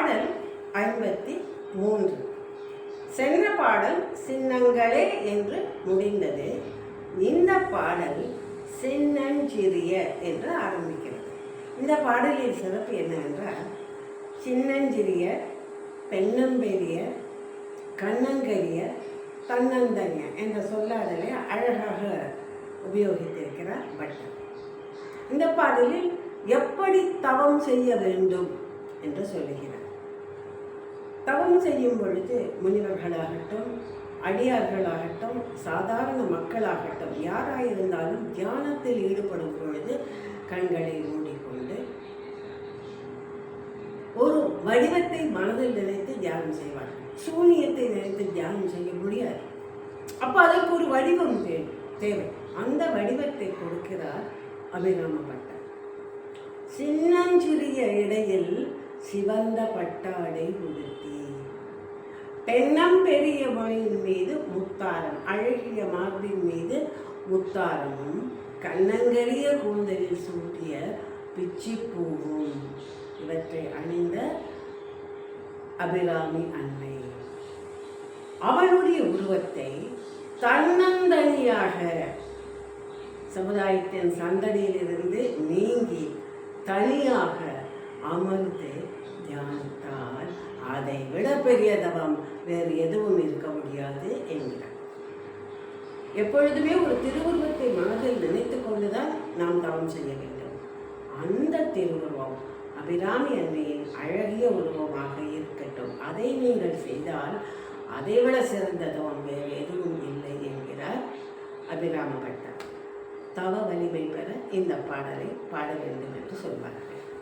பாடல் 53. சென்ற பாடல் சின்னங்களே என்று முடிந்தது. இந்த பாடல் சின்னஞ்சிறிய என்று ஆரம்பிக்கிறது. இந்த பாடலின் சிறப்பு என்னவென்றால், சின்னஞ்சிறிய, பெண்ணம்பெரிய, கண்ணங்கரிய, தன்னந்தனிய என்ற சொல்லாடலை அழகாக உபயோகித்திருக்கிறார் பட்டர். இந்த பாடலில் எப்படி தவம் செய்ய வேண்டும் என்று சொல்லுகிறார். தவம் செய்யும் பொழுது முனிவர்களாகட்டும், அடியார்களாகட்டும், சாதாரண மக்களாகட்டும், யாராயிருந்தாலும் தியானத்தில் ஈடுபடும் பொழுது கண்களை மூடிக்கொண்டு ஒரு வடிவத்தை மனதில் நினைத்து தியானம் செய்வார்கள். சூனியத்தை நினைத்து தியானம் செய்ய முடியாது. அப்போ அதற்கு ஒரு வடிவம் தேவை. அந்த வடிவத்தை கொடுக்கிறார் அபிராம பட்டர். சின்னஞ்சிறிய இடையில் சிவந்த பட்டாடை உடுத்தி, பெண்ணம் பெரிய மொழியின் மீது முத்தாரம், அழகிய மார்பின் மீது முத்தாரமும், கண்ணங்கரிய கூந்தலில் சூட்டிய பிச்சிப்பூவும் இவற்றை அணிந்த அபிராமி அன்னை அவளுடைய உருவத்தை தன்னந்தனியாக சமுதாயத்தின் சந்தடியிலிருந்து நீங்கி தனியாக அமர்ந்து தியானித்தால் அதை விட பெரிய தவம் வேறு எதுவும் இருக்க முடியாது என்கிறார். எப்பொழுதுமே ஒரு திருவுருவத்தை மனதில் நினைத்து கொண்டுதான் நாம் தவம் செய்ய வேண்டும். அந்த திருவுருவம் அபிராமி அன்னையின் அழகிய உருவமாக இருக்கட்டும். அதை நீங்கள் செய்தால் அதைவிட சிறந்த தவம் வேறு எதுவும் இல்லை என்கிறார் அபிராம பட்டர். தவ வலிமை பெற இந்த பாடலை பாட வேண்டும் என்று சொல்வார்.